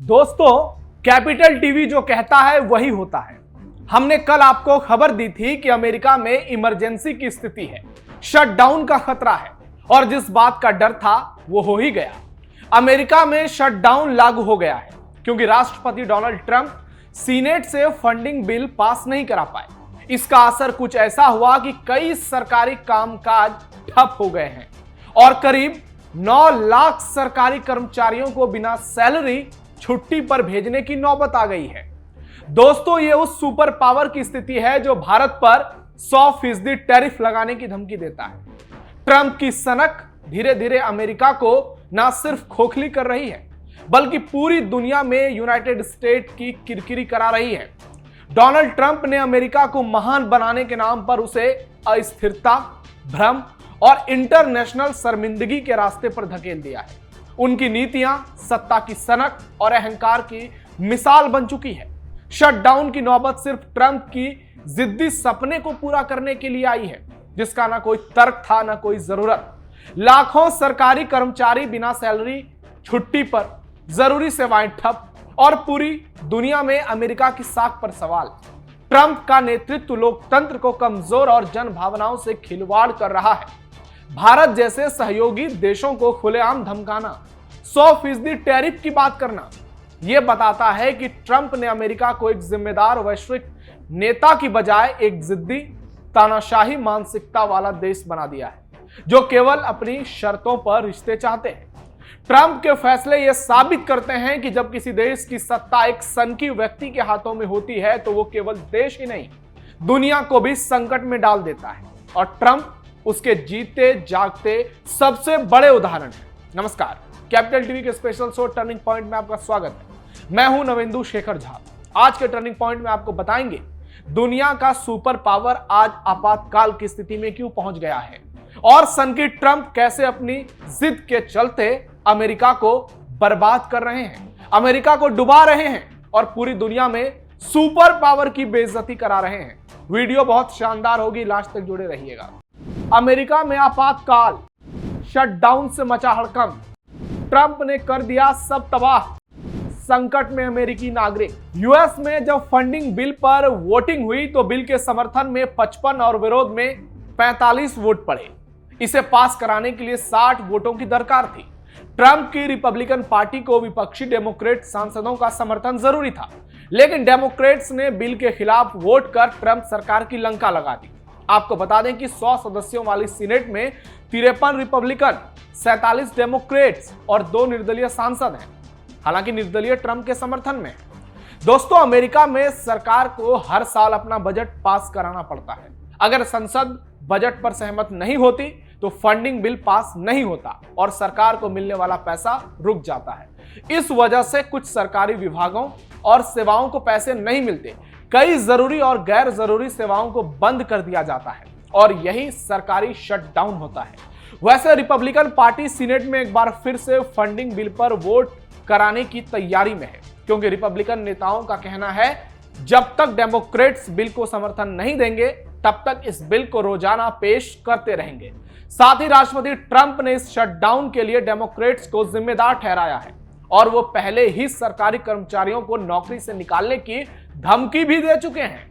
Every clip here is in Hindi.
दोस्तों, कैपिटल टीवी जो कहता है वही होता है। हमने कल आपको खबर दी थी कि अमेरिका में इमरजेंसी की स्थिति है, शटडाउन का खतरा है और जिस बात का डर था वो हो ही गया। अमेरिका में शटडाउन लागू हो गया है क्योंकि राष्ट्रपति डोनाल्ड ट्रंप सीनेट से फंडिंग बिल पास नहीं करा पाए। इसका असर कुछ ऐसा हुआ कि कई सरकारी कामकाज ठप हो गए हैं और करीब 9 लाख सरकारी कर्मचारियों को बिना सैलरी छुट्टी पर भेजने की नौबत आ गई है। दोस्तों, ये उस सुपर पावर की स्थिति है जो भारत पर 100% टैरिफ लगाने की धमकी देता है। ट्रंप की सनक धीरे धीरे अमेरिका को न सिर्फ खोखली कर रही है बल्कि पूरी दुनिया में यूनाइटेड स्टेट की किरकिरी करा रही है। डोनाल्ड ट्रंप ने अमेरिका को महान बनाने के नाम पर उसे अस्थिरता, भ्रम और इंटरनेशनल शर्मिंदगी के रास्ते पर धकेल दिया है। उनकी नीतियां सत्ता की सनक और अहंकार की मिसाल बन चुकी है। शटडाउन की नौबत सिर्फ ट्रंप की जिद्दी सपने को पूरा करने के लिए आई है, जिसका ना कोई तर्क था ना कोई जरूरत। लाखों सरकारी कर्मचारी बिना सैलरी, छुट्टी पर, जरूरी सेवाएं ठप और पूरी दुनिया में अमेरिका की साख पर सवाल। ट्रंप का नेतृत्व लोकतंत्र को कमजोर और जन भावनाओं से खिलवाड़ कर रहा है। भारत जैसे सहयोगी देशों को खुलेआम धमकाना, 100% टैरिफ की बात करना, यह बताता है कि ट्रंप ने अमेरिका को एक जिम्मेदार वैश्विक नेता की बजाय एक जिद्दी, तानाशाही मानसिकता वाला देश बना दिया है जो केवल अपनी शर्तों पर रिश्ते चाहते हैं। ट्रंप के फैसले यह साबित करते हैं कि जब किसी देश की सत्ता एक सनकी व्यक्ति के हाथों में होती है तो वो केवल देश ही नहीं, दुनिया को भी संकट में डाल देता है और ट्रंप उसके जीते जागते सबसे बड़े उदाहरण है। नमस्कार, कैपिटल टीवी के स्पेशल शो टर्निंग पॉइंट में आपका स्वागत है। मैं हूं नवेंदु शेखर झा। आज के टर्निंग पॉइंट में आपको बताएंगे दुनिया का सुपर पावर आज आपातकाल की स्थिति में क्यों पहुंच गया है और सनकी ट्रंप कैसे अपनी जिद के चलते अमेरिका को बर्बाद कर रहे हैं, अमेरिका को डुबा रहे हैं और पूरी दुनिया में सुपर पावर की बेइज्जती करा रहे हैं। वीडियो बहुत शानदार होगी, लास्ट तक जुड़े रहिएगा। अमेरिका में आपातकाल, शटडाउन से मचा हड़कंप, ट्रंप ने कर दिया सब तबाह, संकट में अमेरिकी नागरिक। यूएस में जब फंडिंग बिल पर वोटिंग हुई तो बिल के समर्थन में 55 और विरोध में 45 वोट पड़े। इसे पास कराने के लिए 60 वोटों की दरकार थी। ट्रंप की रिपब्लिकन पार्टी को विपक्षी डेमोक्रेट सांसदों का समर्थन जरूरी था, लेकिन डेमोक्रेट्स ने बिल के खिलाफ वोट कर ट्रंप सरकार की लंका लगा दी। आपको बता दें कि 100 सदस्यों वाली सीनेट में 53 रिपब्लिकन, 47 डेमोक्रेट्स और 2 निर्दलीय सांसद हैं। हालांकि निर्दलीय ट्रंप के समर्थन में। दोस्तों, अमेरिका में सरकार को हर साल अपना बजट पास कराना पड़ता है। अगर संसद बजट पर सहमत नहीं होती तो फंडिंग बिल पास नहीं होता और सरकार को मिलने वाला पैसा रुक जाता है। इस वजह से कुछ सरकारी विभागों और सेवाओं को पैसे नहीं मिलते। कई जरूरी और गैर जरूरी सेवाओं को बंद कर दिया जाता है और यही सरकारी शटडाउन होता है। वैसे रिपब्लिकन पार्टी सीनेट में एक बार फिर से फंडिंग बिल पर वोट कराने की तैयारी में है, क्योंकि रिपब्लिकन नेताओं का कहना है जब तक डेमोक्रेट्स बिल को समर्थन नहीं देंगे तब तक इस बिल को रोजाना पेश करते रहेंगे। साथ ही राष्ट्रपति ट्रंप ने इस शटडाउन के लिए डेमोक्रेट्स को जिम्मेदार ठहराया है और वो पहले ही सरकारी कर्मचारियों को नौकरी से निकालने की धमकी भी दे चुके हैं।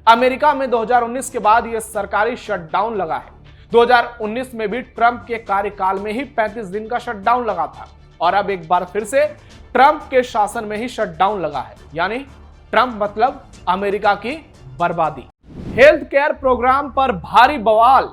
अमेरिका में 2019 के बाद यह सरकारी शटडाउन लगा है। 2019 में भी ट्रंप के कार्यकाल में ही 35 दिन का शटडाउन लगा था और अब एक बार फिर से ट्रंप के शासन में ही शटडाउन लगा है, यानी ट्रंप मतलब अमेरिका की बर्बादी। हेल्थ केयर प्रोग्राम पर भारी बवाल,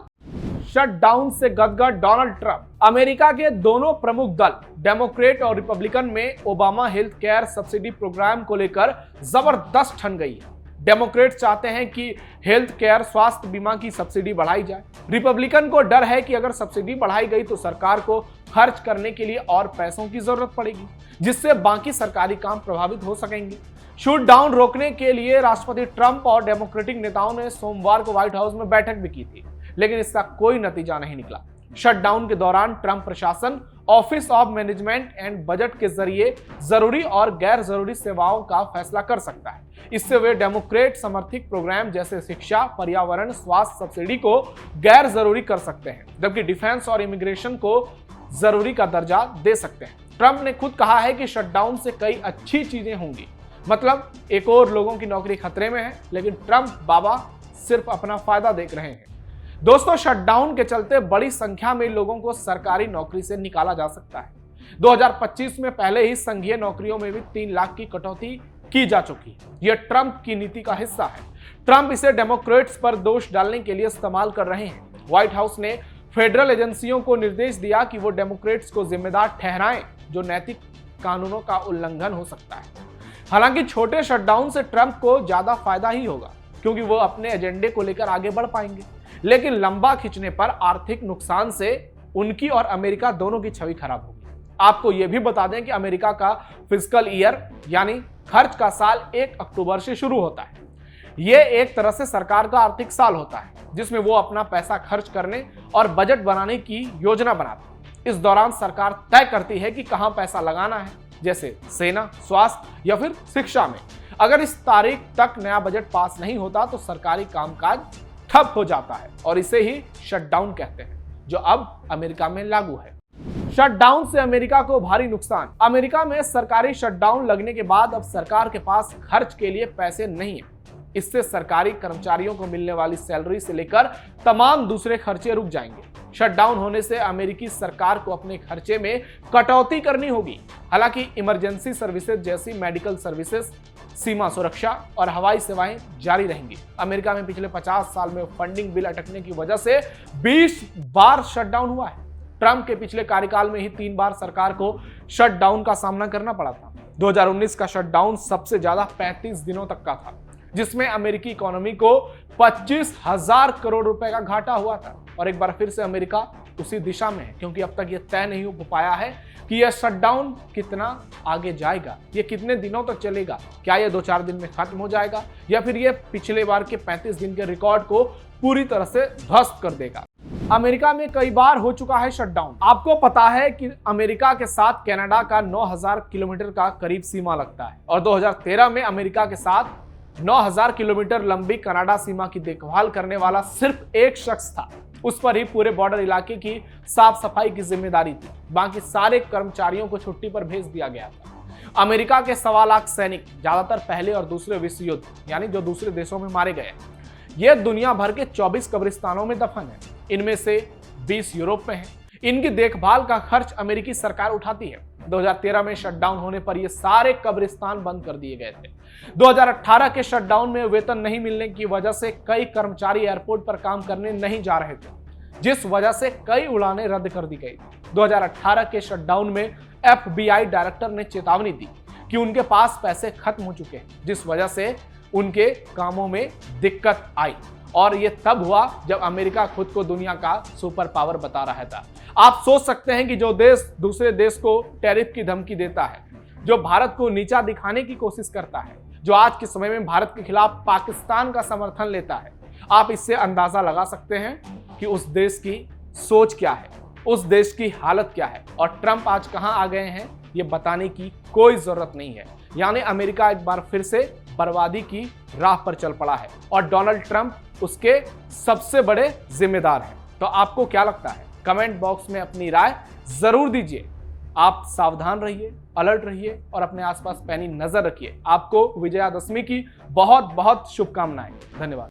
शटडाउन से गदगद डोनाल्ड ट्रंप। अमेरिका के दोनों प्रमुख दल डेमोक्रेट और रिपब्लिकन में Obama health care subsidy programme को लेकर जबरदस्त ठन गई है। डेमोक्रेट चाहते हैं कि हेल्थ केयर स्वास्थ्य बीमा की सब्सिडी बढ़ाई जाए। रिपब्लिकन को डर है कि अगर सब्सिडी बढ़ाई गई तो सरकार को खर्च करने के लिए और पैसों की जरूरत पड़ेगी, जिससे बाकी सरकारी काम प्रभावित हो सकेंगे। शटडाउन रोकने के लिए राष्ट्रपति ट्रंप और डेमोक्रेटिक नेताओं ने सोमवार को व्हाइट हाउस में बैठक भी की थी, लेकिन इसका कोई नतीजा नहीं निकला। शटडाउन के दौरान ट्रंप प्रशासन office of management and budget के जरिए जरूरी और गैर जरूरी सेवाओं का फैसला कर सकता है। इससे वे डेमोक्रेट समर्थित प्रोग्राम जैसे शिक्षा, पर्यावरण, स्वास्थ्य सब्सिडी को गैर जरूरी कर सकते हैं, जबकि डिफेंस और इमिग्रेशन को जरूरी का दर्जा दे सकते हैं। ट्रंप ने खुद कहा है कि शटडाउन से कई अच्छी चीजें होंगी, मतलब एक और लोगों की नौकरी खतरे में है, लेकिन ट्रंप बाबा सिर्फ अपना फायदा देख रहे हैं। दोस्तों, शटडाउन के चलते बड़ी संख्या में लोगों को सरकारी नौकरी से निकाला जा सकता है। 2025 में पहले ही संघीय नौकरियों में भी 3 लाख की कटौती की जा चुकी है। यह ट्रंप की नीति का हिस्सा है। ट्रंप इसे डेमोक्रेट्स पर दोष डालने के लिए इस्तेमाल कर रहे हैं। व्हाइट हाउस ने फेडरल एजेंसियों को निर्देश दिया कि वो डेमोक्रेट्स को जिम्मेदार ठहराएं जो नैतिक कानूनों का उल्लंघन हो सकता है। हालांकि छोटे शटडाउन से ट्रंप को ज्यादा फायदा ही होगा, क्योंकि वो अपने एजेंडे को लेकर आगे बढ़ पाएंगे, लेकिन लंबा खींचने पर आर्थिक नुकसान से उनकी और अमेरिका दोनों की छवि खराब होगी। आपको यह भी बता दें कि अमेरिका का फिस्कल ईयर यानी खर्च का साल 1 अक्टूबर से शुरू होता है। यह एक तरह से सरकार का आर्थिक साल होता है, जिसमें वो अपना पैसा खर्च करने और बजट बनाने की योजना बनाती है। इस दौरान सरकार तय करती है कि कहां पैसा लगाना है, जैसे सेना, स्वास्थ्य या फिर शिक्षा में। अगर इस तारीख तक नया बजट पास नहीं होता तो सरकारी कामकाज ठप हो जाता है और इसे ही शटडाउन कहते हैं, जो अब अमेरिका में लागू है। शटडाउन से अमेरिका को भारी नुकसान। अमेरिका में सरकारी शटडाउन लगने के बाद अब सरकार के पास खर्च के लिए पैसे नहीं है। इससे सरकारी कर्मचारियों को मिलने वाली सैलरी से लेकर तमाम दूसरे खर्चे रुक जाएंगे। शटडाउन होने से अमेरिकी सरकार को अपने खर्चे में कटौती करनी होगी। हालांकि इमरजेंसी सर्विसेज जैसी मेडिकल सर्विसेज, सीमा सुरक्षा और हवाई सेवाएं जारी रहेंगी। अमेरिका में पिछले 50 साल में फंडिंग बिल अटकने की वजह से 20 बार शटडाउन हुआ है। ट्रंप के पिछले कार्यकाल में ही 3 बार सरकार को शटडाउन का सामना करना पड़ा था। 2019 का शटडाउन सबसे ज्यादा 35 दिनों तक का था, जिसमें अमेरिकी इकोनॉमी को 25,000 करोड़ रुपए का घाटा हुआ था। और एक बार फिर से अमेरिका उसी दिशा में है, क्योंकि अब तक यह तय नहीं हो पाया है कि यह शटडाउन कितना आगे जाएगा, यह कितने दिनों तक चलेगा। क्या यह 2-4 दिन में खत्म हो जाएगा या फिर यह पिछले बार के 35 दिन के रिकॉर्ड को पूरी तरह से ध्वस्त कर देगा। अमेरिका में कई बार हो चुका है शटडाउन। आपको पता है कि अमेरिका के साथ कनाडा का 9,000 किलोमीटर का करीब सीमा लगता है और 2013 में अमेरिका के साथ 9,000 किलोमीटर लंबी कनाडा सीमा की देखभाल करने वाला सिर्फ एक शख्स था। उस पर ही पूरे बॉर्डर इलाके की साफ सफाई की जिम्मेदारी थी। बाकी सारे कर्मचारियों को छुट्टी पर भेज दिया गया था। अमेरिका के 1.25 लाख सैनिक, ज्यादातर पहले और दूसरे विश्व युद्ध यानी जो दूसरे देशों में मारे गए, ये दुनिया भर के 24 कब्रिस्तानों में दफन है। इनमें से 20 यूरोप में है। इनकी देखभाल का खर्च अमेरिकी सरकार उठाती है। 2013 में शटडाउन होने पर ये सारे कब्रिस्तान बंद कर दिए गए थे। 2018 के शटडाउन में वेतन नहीं मिलने की वजह से कई कर्मचारी एयरपोर्ट पर काम करने नहीं जा रहे थे, जिस वजह से कई उड़ानें रद्द कर दी गई। 2018 के शटडाउन में FBI डायरेक्टर ने चेतावनी दी कि उनके पास पैसे खत्म हो चुके हैं, जिस वजह से उनके कामों में दिक्कत आई। और ये तब हुआ जब अमेरिका खुद को दुनिया का सुपर पावर बता रहा था। आप सोच सकते हैं कि जो देश दूसरे देश को टैरिफ की धमकी देता है, जो भारत को नीचा दिखाने की कोशिश करता है, जो आज के समय में भारत के खिलाफ पाकिस्तान का समर्थन लेता है, आप इससे अंदाजा लगा सकते हैं कि उस देश की सोच क्या है, उस देश की हालत क्या है। और ट्रंप आज कहां आ गए हैं ये बताने की कोई जरूरत नहीं है। यानी अमेरिका एक बार फिर से बर्बादी की राह पर चल पड़ा है और डोनाल्ड ट्रंप उसके सबसे बड़े जिम्मेदार हैं। तो आपको क्या लगता है? कमेंट बॉक्स में अपनी राय जरूर दीजिए। आप सावधान रहिए, अलर्ट रहिए और अपने आसपास पैनी नजर रखिए। आपको विजयादशमी की बहुत बहुत शुभकामनाएं। धन्यवाद।